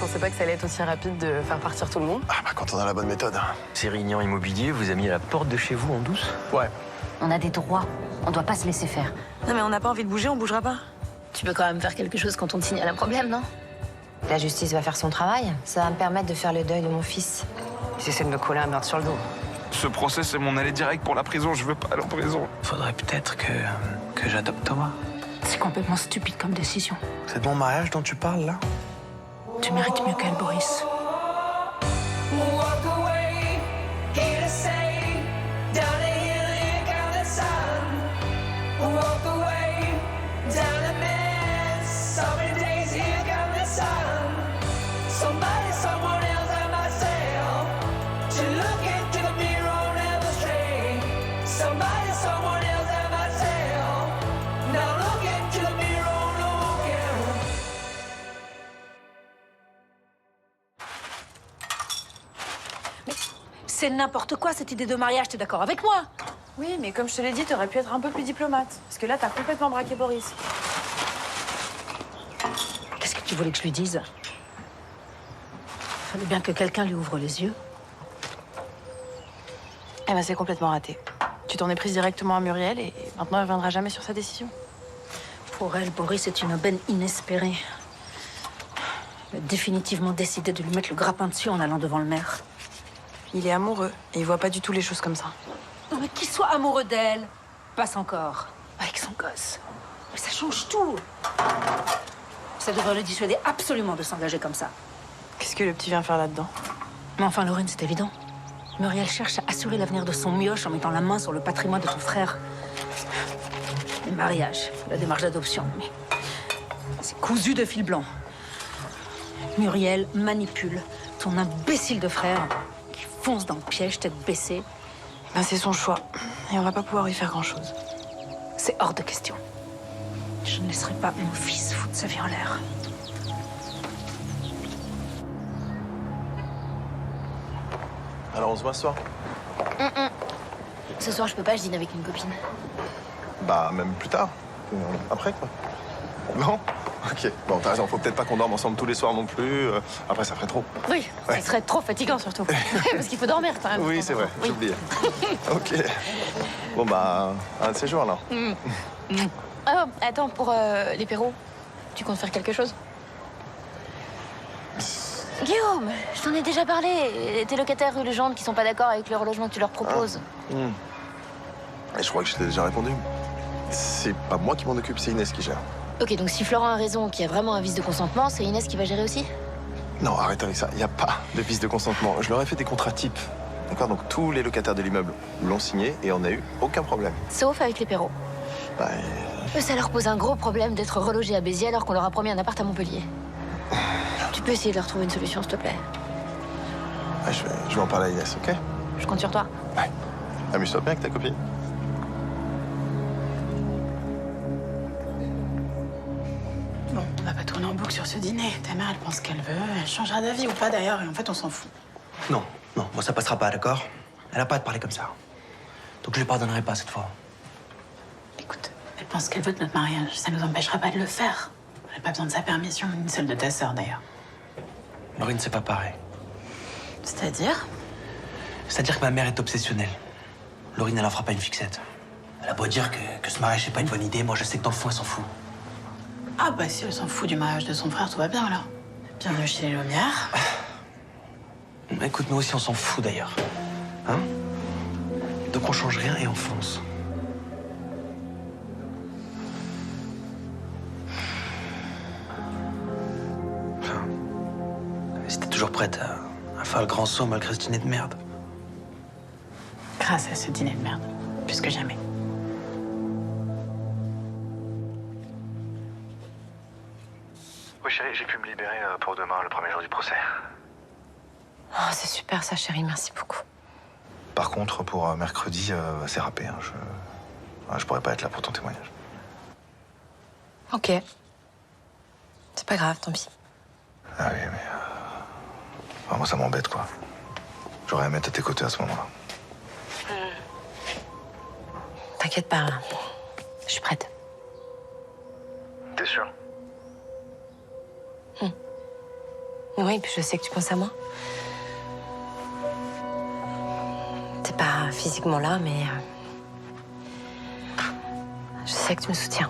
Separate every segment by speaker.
Speaker 1: pensais pas que ça allait être aussi rapide de faire partir tout le monde.
Speaker 2: Ah bah quand on a la bonne méthode.
Speaker 3: Sérignan Immobilier vous a mis à la porte de chez vous en douce?
Speaker 2: Ouais.
Speaker 4: On a des droits. On doit pas se laisser faire.
Speaker 5: Non mais on n'a pas envie de bouger, on bougera pas.
Speaker 4: Tu peux quand même faire quelque chose quand on te signale un problème, non?
Speaker 6: La justice va faire son travail. Ça va me permettre de faire le deuil de mon fils.
Speaker 1: Ils essaient de me coller un meurtre sur le dos.
Speaker 7: Ce procès, c'est mon aller direct pour la prison. Je veux pas aller en prison.
Speaker 3: Faudrait peut-être que j'adopte Thomas.
Speaker 8: C'est complètement stupide comme décision.
Speaker 3: C'est de mon mariage dont tu parles, là?
Speaker 8: Tu mérites mieux qu'elle, Boris. C'est n'importe quoi cette idée de mariage, t'es d'accord avec moi?
Speaker 5: Oui, mais comme je te l'ai dit, t'aurais pu être un peu plus diplomate. Parce que là, t'as complètement braqué Boris.
Speaker 8: Qu'est-ce que tu voulais que je lui dise? Fallait bien que quelqu'un lui ouvre les yeux.
Speaker 5: Eh ben, c'est complètement raté. Tu t'en es prise directement à Muriel et maintenant, elle reviendra jamais sur sa décision.
Speaker 8: Pour elle, Boris est une aubaine inespérée. Elle a définitivement décidé de lui mettre le grappin dessus en allant devant le maire.
Speaker 5: Il est amoureux et il voit pas du tout les choses comme ça.
Speaker 8: Non, mais qu'il soit amoureux d'elle, passe encore. Avec son gosse. Mais ça change tout. Ça devrait le dissuader absolument de s'engager comme ça.
Speaker 5: Qu'est-ce que le petit vient faire là-dedans?
Speaker 8: Mais enfin, Laurine, c'est évident. Muriel cherche à assurer l'avenir de son mioche en mettant la main sur le patrimoine de ton frère. Le mariage, la démarche d'adoption, mais c'est cousu de fil blanc. Muriel manipule ton imbécile de frère qui fonce dans le piège, tête baissée.
Speaker 5: Ben, c'est son choix et on va pas pouvoir y faire grand-chose.
Speaker 8: C'est hors de question. Je ne laisserai pas mon fils foutre sa vie en l'air.
Speaker 2: Alors on se voit ce soir?
Speaker 4: Ce soir, je peux pas, je dîne avec une copine.
Speaker 2: Bah même plus tard. Après quoi. Bon. Ok. Bon, t'as raison, faut peut-être pas qu'on dorme ensemble tous les soirs non plus. Après ça ferait trop.
Speaker 4: Oui,
Speaker 2: Ouais.
Speaker 4: ça serait trop fatigant surtout. Parce qu'il faut dormir quand même.
Speaker 2: Oui, c'est vrai,
Speaker 4: Oui.
Speaker 2: j'oubliais. Ok. Bon bah, un de ces jours alors.
Speaker 4: Oh, attends, pour les Perrault, tu comptes faire quelque chose? Guillaume, je t'en ai déjà parlé. Tes locataires rue Legendre qui sont pas d'accord avec le relogement que tu leur proposes.
Speaker 2: Et je crois que je t'ai déjà répondu. C'est pas moi qui m'en occupe, c'est Inès qui gère.
Speaker 4: Ok, donc si Florent a raison, qu'il y a vraiment un vice de consentement, c'est Inès qui va gérer aussi?
Speaker 2: Non, arrête avec ça. Il n'y a pas de vice de consentement. Je leur ai fait des contrats types. D'accord? Donc tous les locataires de l'immeuble l'ont signé et on n'a eu aucun problème.
Speaker 4: Sauf avec les Perrault.
Speaker 2: Bah,
Speaker 4: Eux, ça leur pose un gros problème d'être relogés à Béziers alors qu'on leur a promis un appart à Montpellier. Tu peux essayer de leur trouver une solution, s'il te plaît.
Speaker 2: ouais, je vais en parler à Inès, ok?
Speaker 4: Je compte sur toi.
Speaker 2: Ouais. Amuse-toi bien avec ta copine.
Speaker 9: Bon, on va pas tourner en boucle sur ce dîner. Ta mère, elle pense ce qu'elle veut. Elle changera d'avis ou pas d'ailleurs, et en fait, on s'en fout.
Speaker 3: Non, non, moi ça passera pas, d'accord? Elle a pas à te parler comme ça. Donc je lui pardonnerai pas cette fois.
Speaker 9: Écoute, elle pense ce qu'elle veut de notre mariage. Ça nous empêchera pas de le faire. On n'a pas besoin de sa permission, ni celle de ta sœur d'ailleurs.
Speaker 3: Laurine, c'est pas pareil.
Speaker 9: C'est-à-dire?
Speaker 3: C'est-à-dire que ma mère est obsessionnelle. Laurine, elle en fera pas une fixette. Elle a beau dire que ce mariage, c'est pas une bonne idée, moi je sais que dans le fond, elle s'en fout.
Speaker 9: Ah bah si elle s'en fout du mariage de son frère, tout va bien alors. Bienvenue chez les Lumières.
Speaker 3: Écoute, nous aussi, on s'en fout d'ailleurs. Hein? Donc on change rien et on fonce. Enfin, si t'es toujours prête à faire le grand saut malgré ce dîner de merde.
Speaker 9: Grâce à ce dîner de merde, plus que jamais.
Speaker 10: Oui, chérie, j'ai pu me libérer pour demain, le premier jour du procès.
Speaker 6: Oh, c'est super ça, chérie. Merci beaucoup.
Speaker 10: Par contre, pour mercredi, c'est râpé. Hein. Je pourrais pas être là pour ton témoignage.
Speaker 6: Ok. C'est pas grave, tant pis.
Speaker 10: Ah oui, mais... enfin, moi, ça m'embête, quoi. J'aurais aimé être à tes côtés à ce moment-là.
Speaker 6: T'inquiète pas, hein. Je suis prête.
Speaker 10: T'es sûr?
Speaker 6: Oui, puis je sais que tu penses à moi. T'es pas physiquement là, mais... je sais que tu me soutiens.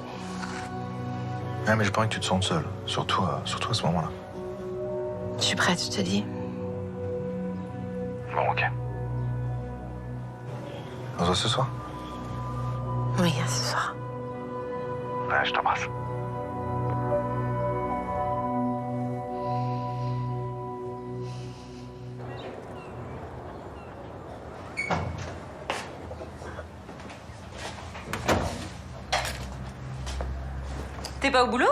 Speaker 10: Ah, mais j'ai pas envie que tu te sentes seule. Surtout à ce moment-là.
Speaker 6: Je suis prête, je te dis.
Speaker 10: Bon, ok. On se voit ce soir?
Speaker 6: Oui, ce soir.
Speaker 10: Ouais, je t'embrasse.
Speaker 8: T'es pas au boulot?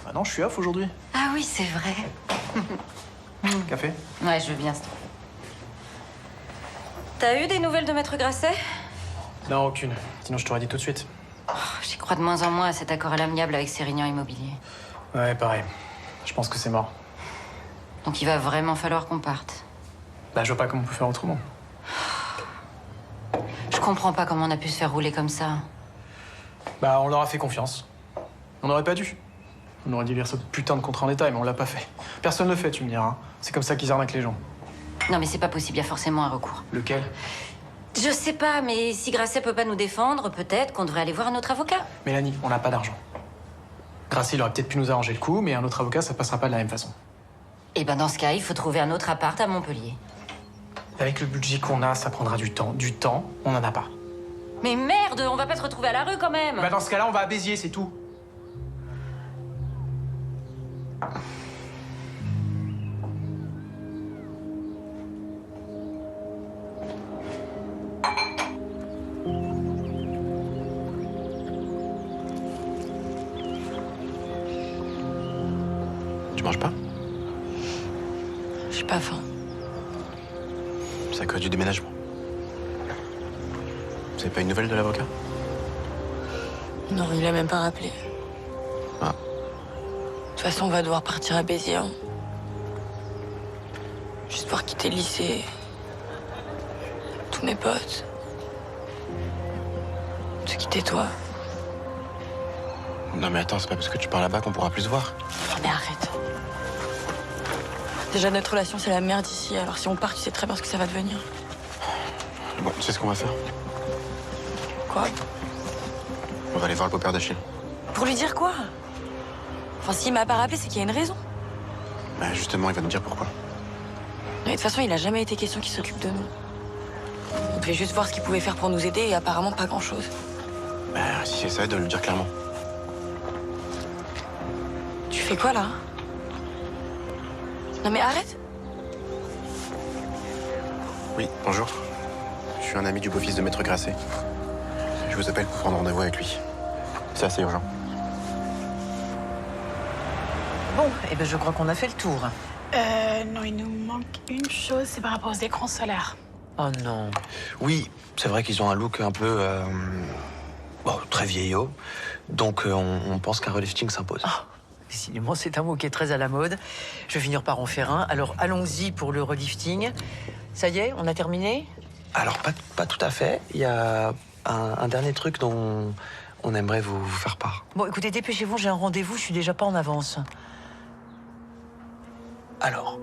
Speaker 3: Bah non, je suis off aujourd'hui.
Speaker 8: Ah oui, c'est vrai.
Speaker 3: Café?
Speaker 8: Ouais, je veux bien. T'as eu des nouvelles de Maître Grasset?
Speaker 3: Non, aucune. Sinon, je t'aurais dit tout de suite.
Speaker 8: J'y crois de moins en moins à cet accord à l'amiable avec Sérignan Immobilier.
Speaker 3: Ouais, pareil. Je pense que c'est mort.
Speaker 8: Donc il va vraiment falloir qu'on parte.
Speaker 3: Bah, je vois pas comment on peut faire autrement.
Speaker 8: Je comprends pas comment on a pu se faire rouler comme ça.
Speaker 3: Bah, on leur a fait confiance. On n'aurait pas dû. On aurait dû lire ce putain de contrat en détail, mais on l'a pas fait. Personne ne le fait, tu me diras. Hein. C'est comme ça qu'ils arnaquent les gens.
Speaker 8: Non mais c'est pas possible, il y a forcément un recours.
Speaker 3: Lequel?
Speaker 8: Je sais pas, mais si Grasset peut pas nous défendre, peut-être qu'on devrait aller voir un autre avocat.
Speaker 3: Mélanie, on n'a pas d'argent. Grasset, il aurait peut-être pu nous arranger le coup, mais un autre avocat, ça passera pas de la même façon.
Speaker 8: Et ben dans ce cas, il faut trouver un autre appart à Montpellier.
Speaker 3: Avec le budget qu'on a, ça prendra du temps. Du temps, on en a pas.
Speaker 8: Mais merde, on va pas se retrouver à la rue quand même.
Speaker 3: Bah, dans ce cas-là, on va à Béziers, c'est tout.
Speaker 7: Tu manges pas?
Speaker 5: J'ai pas faim.
Speaker 7: C'est à cause du déménagement. Vous avez pas une nouvelle de l'avocat?
Speaker 5: Non, il a même pas rappelé.
Speaker 7: Ah.
Speaker 5: De toute façon, on va devoir partir à Béziers. Hein. Juste pour quitter le lycée. Tous mes potes. Te quitter toi.
Speaker 7: Non mais attends, c'est pas parce que tu pars là-bas qu'on pourra plus se voir.
Speaker 5: Oh, mais arrête. Déjà, notre relation, c'est la merde ici. Alors si on part, tu sais très bien ce que ça va devenir.
Speaker 7: Bon, tu sais ce qu'on va faire?
Speaker 5: Quoi?
Speaker 7: On va aller voir le beau-père d'Achille.
Speaker 5: Pour lui dire quoi? Enfin, s'il m'a pas rappelé, c'est qu'il y a une raison.
Speaker 7: Bah justement, il va nous dire pourquoi.
Speaker 5: Mais de toute façon, il a jamais été question qu'il s'occupe de nous. On devait juste voir ce qu'il pouvait faire pour nous aider et apparemment pas grand-chose.
Speaker 7: Bah si essaie de le dire clairement.
Speaker 5: Tu fais quoi là? Non mais arrête!
Speaker 7: Oui, bonjour. Je suis un ami du beau-fils de Maître Grasset. Je vous appelle pour prendre rendez-vous avec lui. C'est assez urgent.
Speaker 1: Bon, eh ben je crois qu'on a fait le tour.
Speaker 9: Non, il nous manque une chose, c'est par rapport aux écrans solaires.
Speaker 1: Oh non.
Speaker 3: Oui, c'est vrai qu'ils ont un look un peu... très vieillot. Donc on pense qu'un relifting s'impose.
Speaker 1: Décidément, c'est un mot qui est très à la mode. Je vais finir par en faire un. Alors, allons-y pour le relifting. Ça y est, on a terminé?
Speaker 3: Alors, pas tout à fait. Il y a un dernier truc dont on aimerait vous faire part.
Speaker 1: Bon, écoutez, dépêchez-vous, j'ai un rendez-vous, je suis déjà pas en avance.
Speaker 3: Alors,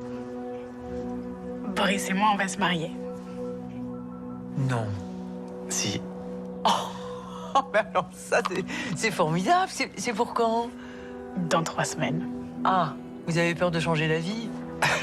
Speaker 9: Boris et moi, on va se marier.
Speaker 1: Non.
Speaker 3: si...
Speaker 1: Oh, mais alors ça, c'est formidable. C'est pour quand?
Speaker 9: Dans 3 semaines.
Speaker 1: Ah, vous avez peur de changer la vie?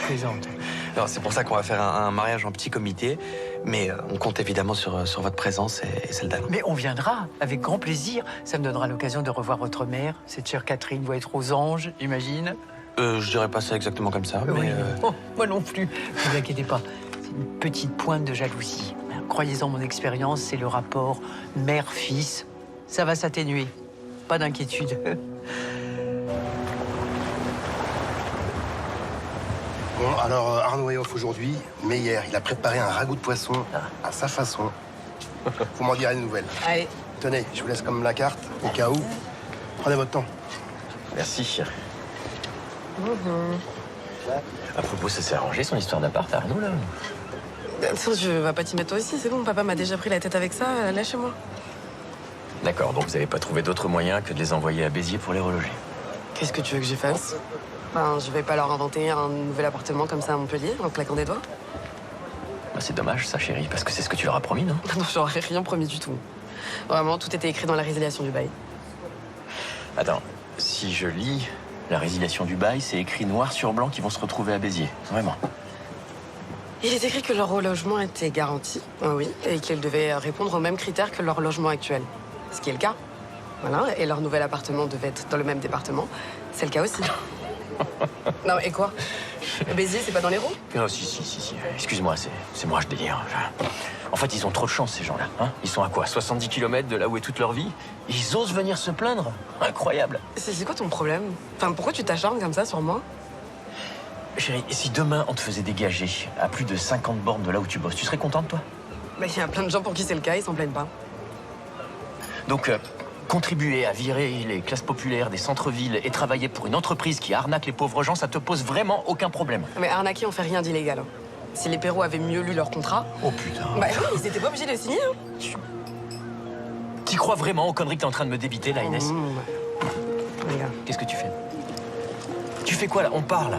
Speaker 3: Plaisante. Alors, c'est pour ça qu'on va faire un mariage en petit comité. Mais on compte évidemment sur votre présence et celle d'Alain.
Speaker 1: Mais on viendra, avec grand plaisir. Ça me donnera l'occasion de revoir votre mère. Cette chère Catherine doit être aux anges, j'imagine.
Speaker 3: Je dirais pas ça exactement comme ça, mais...
Speaker 1: Oui. Oh, moi non plus. Ne vous inquiétez pas. C'est une petite pointe de jalousie. Croyez-en mon expérience, c'est le rapport mère-fils. Ça va s'atténuer. Pas d'inquiétude.
Speaker 11: Bon, alors Arnaud est off aujourd'hui, mais hier, il a préparé un ragoût de poisson à sa façon. Vous m'en direz des nouvelles.
Speaker 1: Allez.
Speaker 11: Tenez, je vous laisse comme la carte, au cas où. Prenez votre temps.
Speaker 12: Merci. À propos, ça s'est arrangé son histoire d'appart à Arnaud, là?
Speaker 5: Attends, je vais pas t'y mettre toi aussi, c'est bon, papa m'a déjà pris la tête avec ça, lâchez-moi.
Speaker 12: D'accord, donc vous n'avez pas trouvé d'autre moyen que de les envoyer à Béziers pour les reloger.
Speaker 5: Qu'est-ce que tu veux que j'y fasse?
Speaker 13: Ben, je vais pas leur inventer un nouvel appartement comme ça à Montpellier, en claquant des doigts.
Speaker 12: Bah, c'est dommage, ça, chérie, parce que c'est ce que tu leur as promis, non?
Speaker 13: Non, j'aurais rien promis du tout. Vraiment, tout était écrit dans la résiliation du bail.
Speaker 12: Attends, si je lis la résiliation du bail, c'est écrit noir sur blanc qu'ils vont se retrouver à Béziers. Vraiment.
Speaker 13: Il est écrit que leur relogement était garanti, oui, et qu'ils devaient répondre aux mêmes critères que leur logement actuel. Ce qui est le cas. Voilà, et leur nouvel appartement devait être dans le même département. C'est le cas aussi. Non, et quoi? Béziers, c'est pas dans l'Hérault?
Speaker 12: Non, si. Excuse-moi, c'est moi, je délire. En fait, ils ont trop de chance, ces gens-là. Hein, ils sont à quoi? 70 km de là où est toute leur vie? Ils osent venir se plaindre? Incroyable.
Speaker 13: C'est quoi ton problème? Enfin, pourquoi tu t'acharnes comme ça sur moi?
Speaker 12: Chérie, si demain on te faisait dégager à plus de 50 bornes de là où tu bosses, tu serais contente, toi?
Speaker 13: Bah, il y a plein de gens pour qui c'est le cas, ils s'en plaignent pas.
Speaker 12: Donc, contribuer à virer les classes populaires des centres-villes et travailler pour une entreprise qui arnaque les pauvres gens, ça te pose vraiment aucun problème.
Speaker 13: Mais arnaquer, on fait rien d'illégal. Hein. Si les Perrault avaient mieux lu leur contrat...
Speaker 12: Oh putain.
Speaker 13: Bah oui, ils étaient pas obligés de le signer. Hein.
Speaker 12: T'y crois vraiment aux conneries que t'es en train de me débiter, là, Inès? Qu'est-ce que tu fais? Tu fais quoi, là? On parle.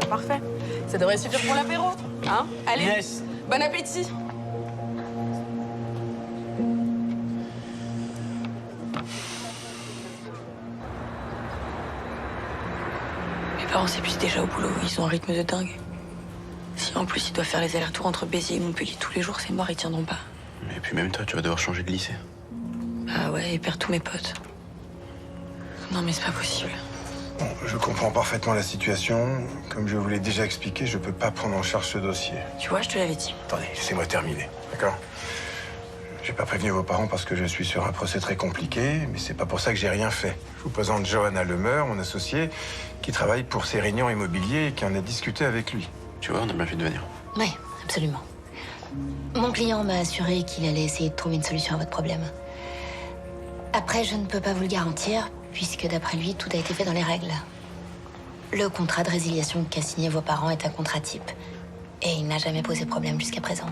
Speaker 13: Parfait. Ça devrait suffire pour l'apéro. Hein? Allez,
Speaker 12: Inès.
Speaker 13: Bon appétit.
Speaker 5: Mes parents s'épuisent déjà au boulot, ils ont un rythme de dingue. Si en plus ils doivent faire les allers-retours entre Béziers et Montpellier tous les jours, c'est mort, ils tiendront pas.
Speaker 7: Et puis même toi, tu vas devoir changer de lycée.
Speaker 5: Bah ouais, et perdre tous mes potes. Non mais c'est pas possible.
Speaker 10: Bon, je comprends parfaitement la situation. Comme je vous l'ai déjà expliqué, je peux pas prendre en charge ce dossier.
Speaker 5: Tu vois, je te l'avais dit.
Speaker 10: Attendez, laissez-moi terminer, d'accord? J'ai pas prévenu vos parents parce que je suis sur un procès très compliqué, mais c'est pas pour ça que j'ai rien fait. Je vous présente Johanna Lemeur, mon associé, qui travaille pour Sérignan Immobilier et qui en a discuté avec lui.
Speaker 7: Tu vois, on a bien fait de venir.
Speaker 4: Oui, absolument. Mon client m'a assuré qu'il allait essayer de trouver une solution à votre problème. Après, je ne peux pas vous le garantir, puisque d'après lui, tout a été fait dans les règles. Le contrat de résiliation qu'a signé vos parents est un contrat type. Et il n'a jamais posé problème jusqu'à présent.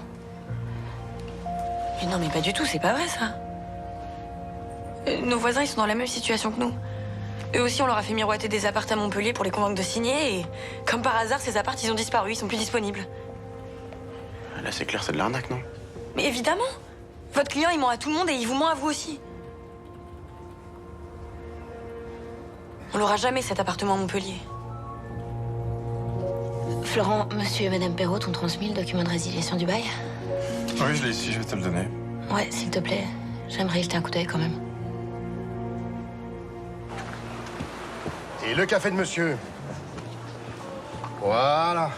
Speaker 5: Mais non mais pas du tout, c'est pas vrai ça. Nos voisins, ils sont dans la même situation que nous. Eux aussi, on leur a fait miroiter des apparts à Montpellier pour les convaincre de signer et, comme par hasard, ces apparts, ils ont disparu, ils sont plus disponibles.
Speaker 7: Là, c'est clair, c'est de l'arnaque, non?
Speaker 5: Mais évidemment! Votre client, il ment à tout le monde et il vous ment à vous aussi. On l'aura jamais, cet appartement à Montpellier.
Speaker 4: Florent, monsieur et madame Perrault t'ont transmis le document de résiliation du bail?
Speaker 10: Oui, je l'ai ici, je vais te le donner.
Speaker 4: Ouais, s'il te plaît. J'aimerais y jeter un coup d'œil quand même.
Speaker 11: Et le café de monsieur. Voilà.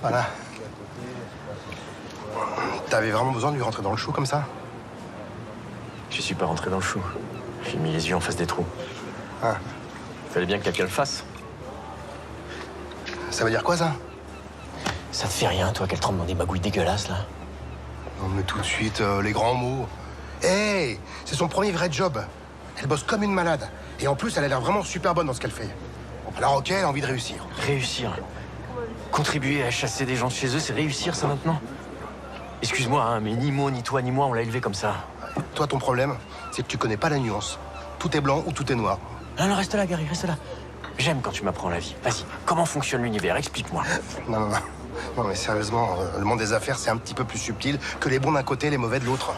Speaker 11: Voilà. T'avais vraiment besoin de lui rentrer dans le chou comme ça?
Speaker 12: Je suis pas rentré dans le chou. J'ai mis les yeux en face des trous.
Speaker 11: Ah.
Speaker 12: Fallait bien que quelqu'un le fasse.
Speaker 11: Ça veut dire quoi, ça?
Speaker 12: Ça te fait rien, toi, qu'elle trempe dans des magouilles dégueulasses, là?
Speaker 11: Non, mais tout de suite, les grands mots. Hé, c'est son premier vrai job. Elle bosse comme une malade. Et en plus, elle a l'air vraiment super bonne dans ce qu'elle fait. Alors, ok, elle a envie de réussir.
Speaker 12: Réussir? Contribuer à chasser des gens de chez eux, c'est réussir, ça, maintenant? Excuse-moi, hein, mais ni moi, ni toi, ni moi, on l'a élevé comme ça.
Speaker 11: Toi, ton problème, c'est que tu connais pas la nuance. Tout est blanc ou tout est noir.
Speaker 12: Non, reste là, Gary, reste là. J'aime quand tu m'apprends la vie. Vas-y, comment fonctionne l'univers? Explique-moi.
Speaker 11: Non. Non, mais sérieusement, le monde des affaires, c'est un petit peu plus subtil que les bons d'un côté et les mauvais de l'autre.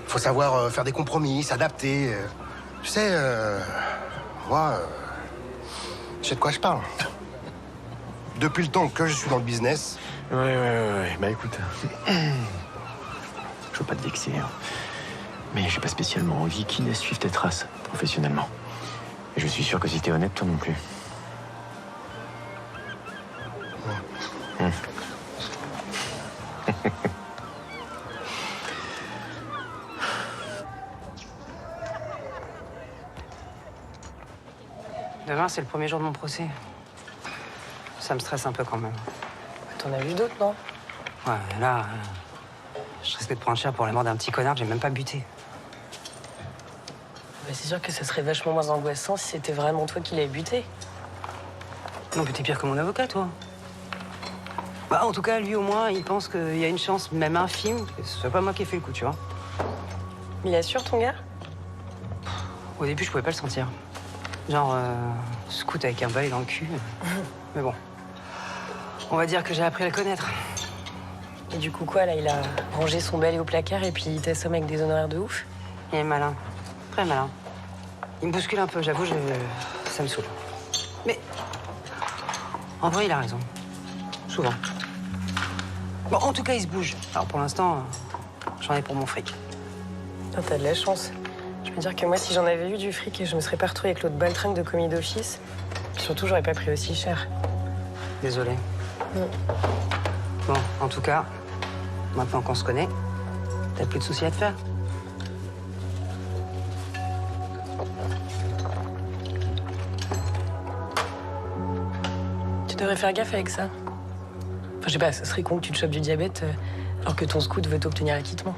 Speaker 11: Faut savoir faire des compromis, s'adapter. Tu sais, moi, je sais de quoi je parle. Depuis le temps que je suis dans le business...
Speaker 12: Ouais. Bah écoute, je veux pas te vexer, hein. Mais j'ai pas spécialement envie qu'Inès suive tes traces professionnellement. Et je suis sûr que si t'es honnête, toi non plus.
Speaker 13: Demain, c'est le premier jour de mon procès. Ça me stresse un peu quand même.
Speaker 14: T'en as vu d'autres, non?
Speaker 13: Ouais, mais là, je risque de prendre cher pour la mort d'un petit connard que j'ai même pas buté.
Speaker 14: Bah, c'est sûr que ça serait vachement moins angoissant si c'était vraiment toi qui l'avais buté.
Speaker 13: Non, mais t'es pire que mon avocat, toi. Bah, en tout cas, lui, au moins, il pense qu'il y a une chance, même infime, que ce soit pas moi qui ai fait le coup, tu vois.
Speaker 14: Il assure, ton gars?
Speaker 13: Au début, je pouvais pas le sentir. Genre, scout avec un balai dans le cul. Mais bon. On va dire que j'ai appris à le connaître.
Speaker 14: Et du coup, quoi, là, il a rangé son balai au placard et puis il t'assomme avec des honoraires de ouf?
Speaker 13: Il est malin. Très malin. Il me bouscule un peu, j'avoue, ça me saoule. Mais en vrai, il a raison. Souvent. Bon, en tout cas, il se bouge. Alors pour l'instant, j'en ai pour mon fric.
Speaker 14: Ah, t'as de la chance. Je peux dire que moi, si j'en avais eu du fric, je me serais pas retrouvée avec l'autre baltringue de commis d'office. Surtout, j'aurais pas pris aussi cher.
Speaker 13: Désolé. Bon, en tout cas, maintenant qu'on se connaît, t'as plus de soucis à te faire.
Speaker 14: Tu devrais faire gaffe avec ça. Enfin, je sais pas, ça serait con que tu te chopes du diabète alors que ton scout veut t'obtenir l'acquittement.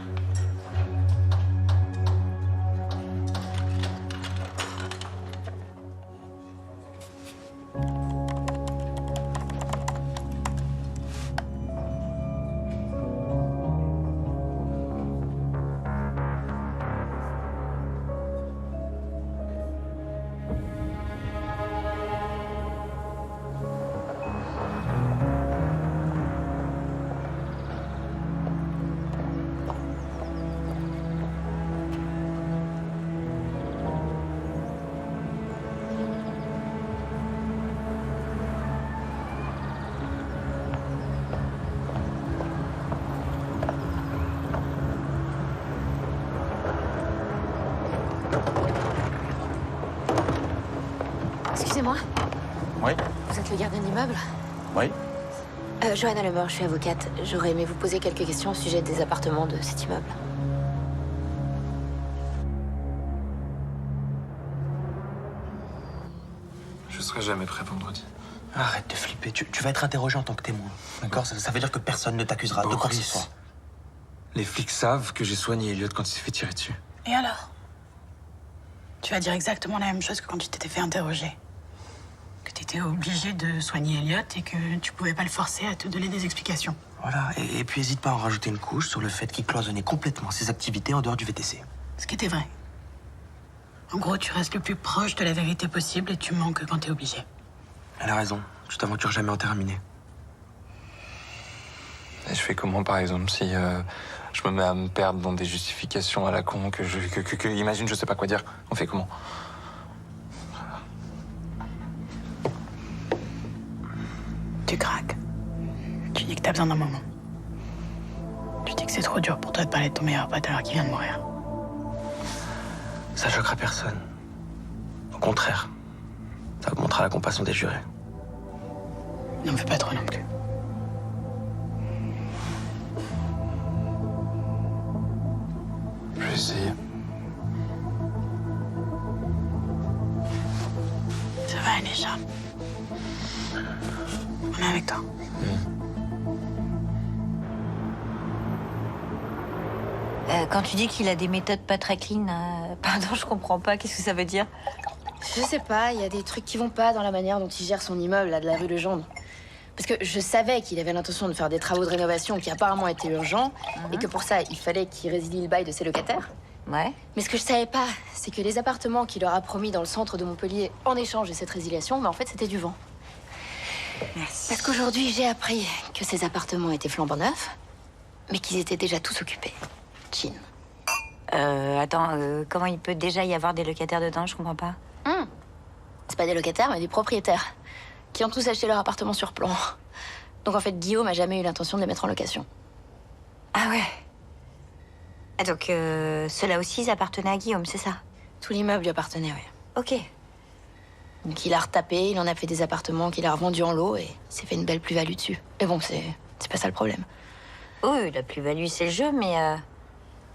Speaker 4: Excusez-moi,
Speaker 12: Oui.
Speaker 4: vous êtes le gardien d'immeuble?
Speaker 12: Oui.
Speaker 4: Johanna Lemeur, je suis avocate. J'aurais aimé vous poser quelques questions au sujet des appartements de cet immeuble.
Speaker 10: Je serai jamais prêt vendredi.
Speaker 15: Arrête de flipper, tu vas être interrogé en tant que témoin. D'accord, ça veut dire que personne ne t'accusera de quoi que ce soit.
Speaker 10: Les flics savent que j'ai soigné Elliot quand il s'est fait tirer dessus.
Speaker 9: Et alors? Tu vas dire exactement la même chose que quand tu t'étais fait interroger. Que t'étais obligé de soigner Elliot et que tu pouvais pas le forcer à te donner des explications.
Speaker 15: Voilà, et puis hésite pas à en rajouter une couche sur le fait qu'il cloisonnait complètement ses activités en dehors du VTC.
Speaker 9: Ce qui était vrai. En gros, tu restes le plus proche de la vérité possible et tu manques quand t'es obligé.
Speaker 15: Elle a raison, tu t'aventures jamais en terminé.
Speaker 16: Et je fais comment, par exemple, si je me mets à me perdre dans des justifications à la con, imagine, je sais pas quoi dire. On fait comment?
Speaker 9: Tu craques. Tu dis que t'as besoin d'un moment. Tu dis que c'est trop dur pour toi de parler de ton meilleur pote alors qu'il vient de mourir.
Speaker 15: Ça choquera personne. Au contraire, ça augmentera la compassion des jurés.
Speaker 9: N'en fais pas trop non plus.
Speaker 16: Je vais essayer.
Speaker 9: Ça va aller, Charles. On est avec toi.
Speaker 17: Quand tu dis qu'il a des méthodes pas très clean, pardon, je comprends pas. Qu'est-ce que ça veut dire?
Speaker 4: Je sais pas, il y a des trucs qui vont pas dans la manière dont il gère son immeuble, là, de la rue Legendre. Parce que je savais qu'il avait l'intention de faire des travaux de rénovation qui apparemment étaient urgents, et que pour ça, il fallait qu'il résilie le bail de ses locataires.
Speaker 17: Ouais.
Speaker 4: Mais ce que je savais pas, c'est que les appartements qu'il leur a promis dans le centre de Montpellier en échange de cette résiliation, en fait, c'était du vent.
Speaker 17: Merci.
Speaker 4: Parce qu'aujourd'hui, j'ai appris que ces appartements étaient flambant neufs, mais qu'ils étaient déjà tous occupés. Chin.
Speaker 17: Attends, comment il peut déjà y avoir des locataires dedans? Je comprends pas.
Speaker 4: C'est pas des locataires, mais des propriétaires, qui ont tous acheté leur appartement sur plan. Donc en fait, Guillaume a jamais eu l'intention de les mettre en location.
Speaker 17: Ah ouais. Ah, donc, ceux-là aussi, ils appartenaient à Guillaume, c'est ça?
Speaker 4: Tout l'immeuble lui appartenait, oui.
Speaker 17: Ok.
Speaker 4: Donc il a retapé, il en a fait des appartements qu'il a revendus en lot et il s'est fait une belle plus-value dessus. Mais bon, c'est pas ça le problème.
Speaker 17: Oui, la plus-value, c'est le jeu, mais...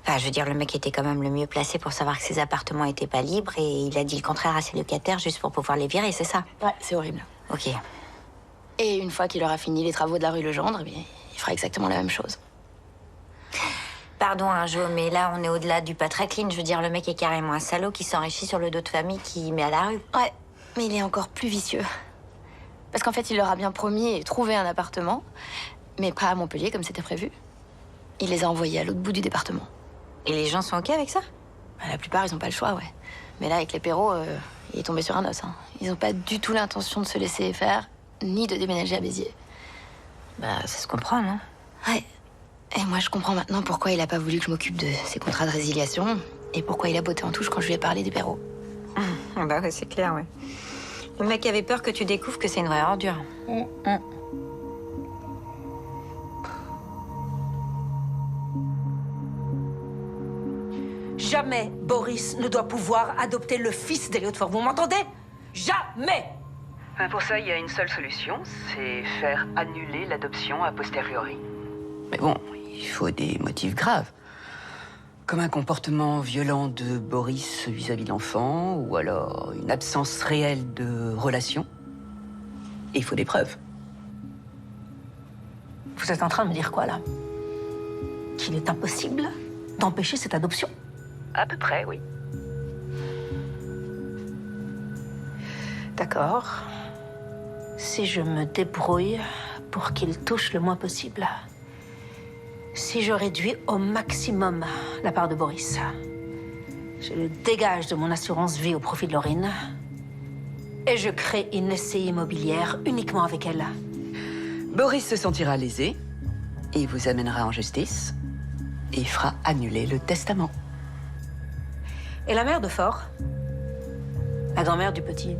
Speaker 17: Enfin, je veux dire, le mec était quand même le mieux placé pour savoir que ses appartements étaient pas libres et il a dit le contraire à ses locataires juste pour pouvoir les virer, c'est ça?
Speaker 4: Ouais, c'est horrible.
Speaker 17: Ok.
Speaker 4: Et une fois qu'il aura fini les travaux de la rue Legendre, eh bien, il fera exactement la même chose.
Speaker 17: Pardon, hein, Jo, mais là, on est au-delà du pas très clean. Je veux dire, le mec est carrément un salaud qui s'enrichit sur le dos de famille qui met à la rue.
Speaker 4: Ouais, mais il est encore plus vicieux. Parce qu'en fait, il leur a bien promis et trouvé un appartement, mais pas à Montpellier comme c'était prévu. Il les a envoyés à l'autre bout du département.
Speaker 17: Et les gens sont OK avec ça?
Speaker 4: Bah, la plupart, ils ont pas le choix, ouais.
Speaker 5: Mais là, avec les Perrault, il est tombé sur un os. Hein. Ils n'ont pas du tout l'intention de se laisser faire, ni de déménager à Béziers.
Speaker 8: Bah, ça se comprend, non?
Speaker 5: Ouais. Et moi, je comprends maintenant pourquoi il a pas voulu que je m'occupe de ses contrats de résiliation et pourquoi il a botté en touche quand je lui ai parlé des Perrault.
Speaker 17: Bah ouais, c'est clair, ouais. Le mec avait peur que tu découvres que c'est une vraie ordure.
Speaker 8: Jamais Boris ne doit pouvoir adopter le fils d'Eliott Ford. Vous m'entendez? Jamais!
Speaker 18: Pour ça, il y a une seule solution, c'est faire annuler l'adoption a posteriori. Mais bon, il faut des motifs graves. Comme un comportement violent de Boris vis-à-vis de l'enfant, ou alors une absence réelle de relation. Et il faut des preuves.
Speaker 8: Vous êtes en train de me dire quoi, là? Qu'il est impossible d'empêcher cette adoption?
Speaker 18: À peu près, oui.
Speaker 8: D'accord. Si je me débrouille pour qu'il touche le moins possible. Si je réduis au maximum la part de Boris. Je le dégage de mon assurance vie au profit de Laurine. Et je crée une SCI immobilière uniquement avec elle.
Speaker 18: Boris se sentira lésé, et il vous amènera en justice, et il fera annuler le testament.
Speaker 8: Et la mère de Fort, la grand-mère du petit,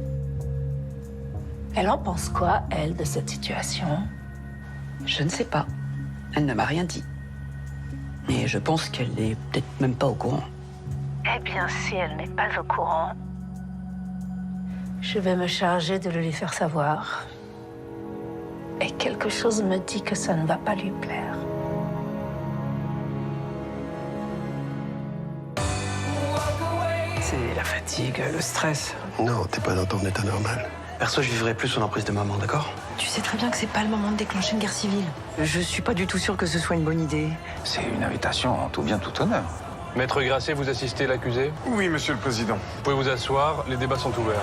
Speaker 8: elle en pense quoi, elle, de cette situation?
Speaker 18: Je ne sais pas. Elle ne m'a rien dit. Mais je pense qu'elle n'est peut-être même pas au courant.
Speaker 8: Eh bien, si elle n'est pas au courant, je vais me charger de le lui faire savoir. Et quelque chose me dit que ça ne va pas lui plaire.
Speaker 15: C'est la fatigue, le stress.
Speaker 11: Non, t'es pas dans ton état normal.
Speaker 15: Perso, je vivrai plus son emprise de maman, d'accord?
Speaker 5: Tu sais très bien que c'est pas le moment de déclencher une guerre civile. Je suis pas du tout sûre que ce soit une bonne idée.
Speaker 16: C'est une invitation en tout bien, tout honneur. Maître Grasset, vous assistez l'accusé?
Speaker 10: Oui, monsieur le président.
Speaker 16: Vous pouvez vous asseoir, les débats sont ouverts.